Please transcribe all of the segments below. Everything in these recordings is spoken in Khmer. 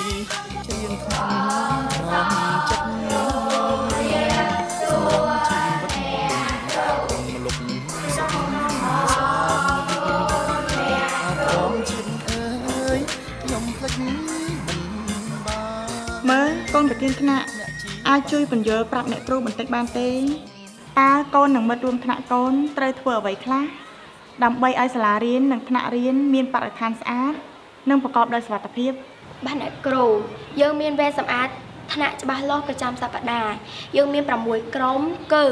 ជាងខ្លាំងរំចិត្តសម្រាប់ជីវិតមលុបសុខសាត្រង់ជាតិអើយខ្ញុំភ្លេចមិនបានមើលកូនប្រធានថ្នាក់អាចជួយបញ្យល់ប្រាប់អ្នកគ្រូបន្តិចបានទេតើកូននឹងមិត្តរួមថ្នាក់កូនត្រូវធ្វើអ្វីខ្លះដើម្បីឲ្យសាលារៀននិងថ្នាក់រៀនមានបរិស្ថានស្អាតនិងប្រកបដោយសុវត្ថិភាពបាទអ្នកគ្រូយើងមានវេនសម្អាតថ្នាក់ច្បាស់លាស់ប្រចាំសប្តាហ៍យើងមាន6ក្រុមគឺ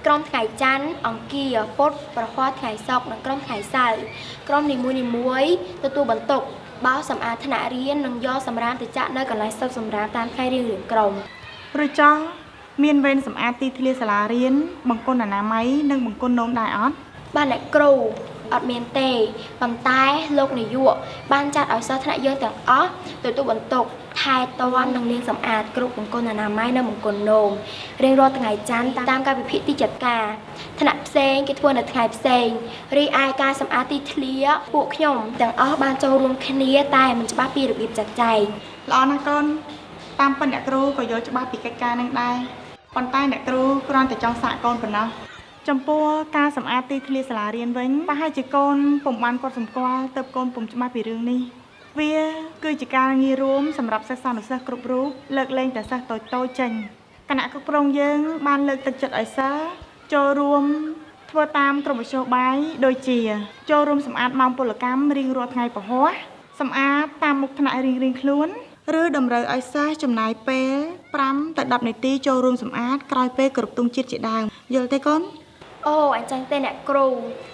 ក្រុមថ្ងៃច័ន្ទអង្គារពុធប្រហ័សថ្ងៃសុក្រនិងក្រុមថ្ងៃសៅរ៍ក្រុមនីមួយៗទទួលបន្ទុកបោសសម្អាតថ្នាក់រៀននិងយកសម្រាមទៅចាក់នៅកន្លែងស្តុកសម្រាមតាមថ្ងៃរៀងៗក្រុមឬចោះមានវេនសម្អាតទីធ្លាសាលារៀនបង្គន់អនាម័យនិងបង្គន់នោមដែរអត់បាទអ្នកគ្រូអត់មានទេប៉ុន្តែលោកនាយកបានចាត់ឲ្យសិស្សថ្នាក់យើងទាំងអស់ទទួលបន្ទុកថែទាំនិងលាងសម្អាតគ្រប់បង្គន់អនាម័យនិងបង្គន់នោមរៀងរាល់ថ្ងៃច័ន្ទតាមកាលវិភាគទីចាត់ការថ្នាក់ផ្សេងគេធ្វើនៅថ្ងៃផ្សេងរីឯការសម្អាតទីធ្លាពួកខ្ញុំទាំងអស់បានចូលរួមគ្នាតែមិនច្បាស់ពីរបៀបចាត់ចែងល្អណាស់កូនតាមពិតអ្នកគ្រូក៏យល់ច្បាស់ពីកិច្ចការនឹងដែរប៉ុន្តែអ្នកគ្រូគ្រាន់តែចង់សាកកូនប៉ុណ្ណោះចំពោះការសម្អាតទីធ្លាសាលារៀនវិញប្រហែលជាកូនពុំបានគាត់សម្គាល់ទៅកូនពុំច្បាស់ពីរឿងនេះវាគឺជាការងាររួមសម្រាប់សិស្សានុសិស្សគ្រប់រូបលើកលែងតែសិស្សតូចៗចេញគណៈគ្រប់គ្រងយើងបានលើកទឹកចិត្តឲ្យសិស្សចូលរួមធ្វើតាមក្រុមវិទ្យាបាយដូចជាចូលរួមសម្អាតម៉ោងពលកម្មរៀងរាល់ថ្ងៃពហុសម្អាតតាមមុខថ្នាក់រៀងៗខ្លួនឬតម្រូវឲ្យសិស្សចំណាយពេល5ទៅ10នាទីចូលរួមសម្អាតក្រោយពេលគ្រប់ទង់ជាតិជាដើមយល់ទេកូនអូអញ្ចឹងទេអ្នកគ្រូ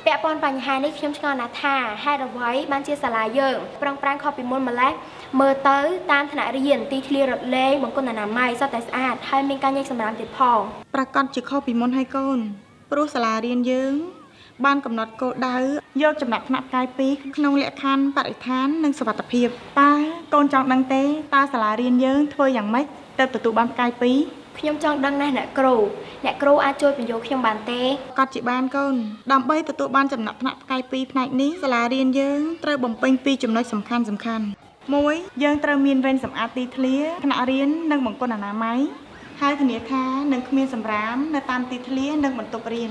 ពាក់ព័ន្ធបញ្ហានេះខ្ញុំឆ្ងល់ណាស់ថាហេតុអ្វីបានជាសាលាយើងប្រឹងប្រែងខុសពីមុនម្លេះមើលទៅតាមថ្នាក់រៀនទីធ្លារត់លេងបង្គន់អនាម័យសុទ្ធតែស្អាតហើយមានការញែកសម្រាមទៀតផងប្រកាសជាខុសពីមុនហើយកូនព្រោះសាលារៀនយើងបានកំណត់គោលដៅយកចំណាត់ថ្នាក់ផ្កាយ2ក្នុងលក្ខខណ្ឌបរិស្ថាននិងសុវត្ថិភាពតើកូនចង់ដឹងទេតើសាលារៀនយើងធ្វើយ៉ាងម៉េចទើបទទួលបានផ្កាយ2ខ្ញុំចង់ដឹងណាស់អ្នកគ្រូអាចជួយបញ្យល់ខ្ញុំបានទេក៏ជាបានកូនដើម្បីទទួលបានចំណាត់ថ្នាក់ផ្កាយ2ផ្នែកនេះសាលារៀនយើងត្រូវបំពេញពីចំណុចសំខាន់1យើងត្រូវមានវេនសម្អាតទីធ្លាថ្នាក់រៀននិងបង្គន់អនាម័យហើយធានាថានឹងគ្មានសម្រាមនៅតាមទីធ្លានិងបន្ទប់រៀន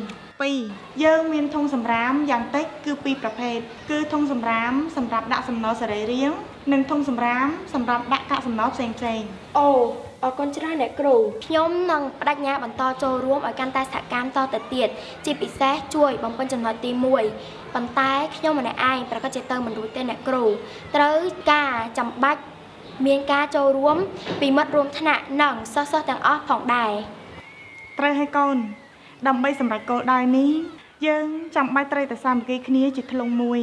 2យើងមានធុងសម្រាមយ៉ាងតិចគឺ2ប្រភេទគឺធុងសម្រាមសម្រាប់ដាក់សំណល់សរីរាង្គនិងធុងសម្រាមសម្រាប់ដាក់កាកសំណល់ផ្សេងអូអរគុណច្រើនអ្នកគ្រូខ្ញុំនឹងបដិញ្ញាបន្តចូលរួមឲ្យកាន់តែសហកម្មតទៅទៀតជាពិសេសជួយបំពេញចំណុចទី1ប៉ុន្តែខ្ញុំម្នាក់ឯងប្រកាសជាទៅមិនរួចទេអ្នកគ្រូត្រូវការចាំបាច់មានការចូលរួមពីមិត្តរួមថ្នាក់និងសិស្សទាំងអស់ផងដែរត្រូវហើយកូនដើម្បីសម្រេចគោលដៅនេះយើងចាំបាច់ត្រូវតែសាមគ្គីគ្នាជាធ្លុងមួយ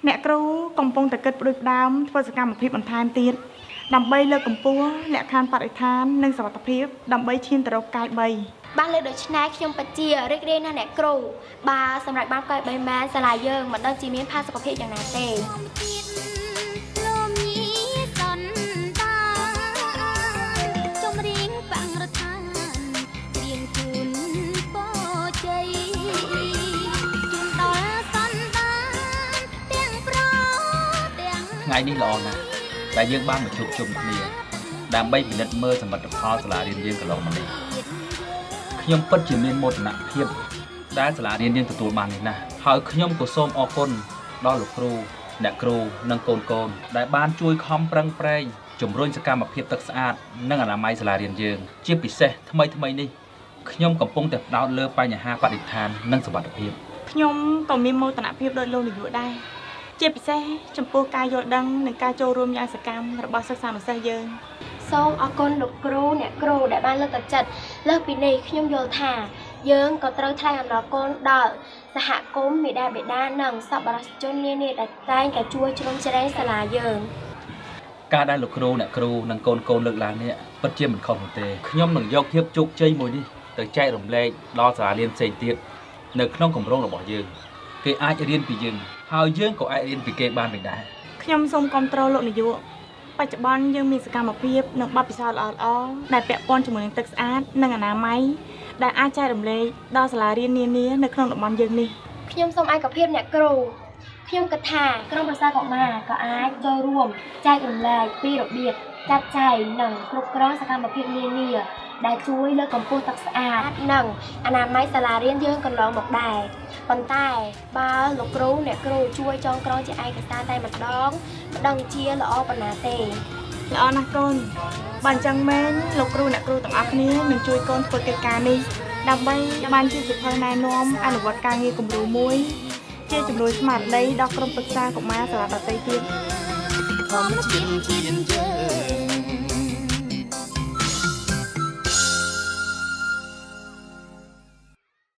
អ្នកគ្រូកំពុងតែគិតផ្ដួចផ្ដើមធ្វើសកម្មភាពបន្ថែមទៀតដើម្បីលើកកម្ពស់លក្ខខណ្ឌបរិស្ថាននិងសុវត្ថិភាពដើម្បីឈានទៅរកកាយ3បានលើកដូច្នេះខ្ញុំពិតជារីករាយណាស់អ្នកគ្រូបើសម្រាប់បានកាយ3មែនសាលាយើងមិនដឹងជាមានផាសុកភាពយ៉ាងណាទេថ្ងៃនេះល្អណាស់តែយើងបានមកជួបជុំគ្នាដើម្បីពិនិត្យមើលសមិទ្ធផលសាលារៀនយើងកន្លងមកនេះខ្ញុំពិតជាមានមោទនភាពដែលសាលារៀនយើងទទួលបាននេះណាស់ហើយខ្ញុំក៏សូមអរគុណដល់លោកគ្រូអ្នកគ្រូនិងកូនដែលបានជួយខំប្រឹងប្រែងជំរុញសកម្មភាពទឹកស្អាតនិងអនាម័យសាលារៀនយើងជាពិសេសថ្មីនេះខ្ញុំកំពុងតែផ្ដោតលើបញ្ហាបរិស្ថាននិងសុវត្ថិភាពខ្ញុំក៏មានមោទនភាពដូចលោកនាយកដែរជាពិសេសចំពោះការយល់ដឹងនិងការចូលរួមយ៉ាងសកម្មរបស់សិស្សានុសិស្សយើងសូមអរគុណលោកគ្រូអ្នកគ្រូដែលបានលើកទឹកចិត្តលើសពីនេះខ្ញុំយល់ថាយើងក៏ត្រូវថ្លែងអំណរគុណដល់សហគមន៍មេដាបេដានិងសប្បុរសជននានាដែលតែងតែជួយជ្រោមជ្រែងសាលាយើងការដែលលោកគ្រូអ្នកគ្រូនិងកូនលើកឡើងនេះពិតជាមិនខុសនោះទេខ្ញុំនឹងយកភាពជោគជ័យមួយនេះទៅចែករំលែកដល់សាលារៀនផ្សេងទៀតនៅក្នុងគម្រោងរបស់យើងគេអាចរៀនពីយើងហើយយើងក៏អាចរៀនពីគេបានវិញដែរខ្ញុំសូមគាំទ្រលោកនាយកបច្ចុប្បន្នយើងមានសកម្មភាពនិងបទពិសោធន៍ល្អៗដែលពាក់ព័ន្ធជាមួយនឹងទឹកស្អាតនិងអនាម័យដែលអាចចែករំលែកដល់សាលារៀននានានៅក្នុងតំបន់យើងនេះខ្ញុំសូមឯកភាពអ្នកគ្រូខ្ញុំគិតថាក្រុមប្រឹក្សាកុមារក៏អាចចូលរួមចែករំលែកពីរបៀប จับใจหนังกรุบกร้องสกรรมភាពនានាដែលជួយលើកកម្ពស់ទឹកស្អាតនិងអនាម័យសាលារៀនយើងកន្លងមកដែរប៉ុន្តែបើលោកគ្រូអ្នកគ្រូជួយចងក្រងជាឯកសារតែម្ដងមិនដឹងជាល្អប៉ុណ្ណាទេ ល្អណាស់កូនបើអញ្ចឹងមែនលោកគ្រូអ្នកគ្រូទាំងអស់គ្នានឹងជួយកូនធ្វើកិច្ចការនេះដើម្បីបានជាសិភៅណែនាំអនុវត្តការងារគំរូមួយជាជំនួយស្មារតីដល់ក្រុមប្រឹក្សាកុមារសាលាដទៃទៀត ធម្មជាតិជា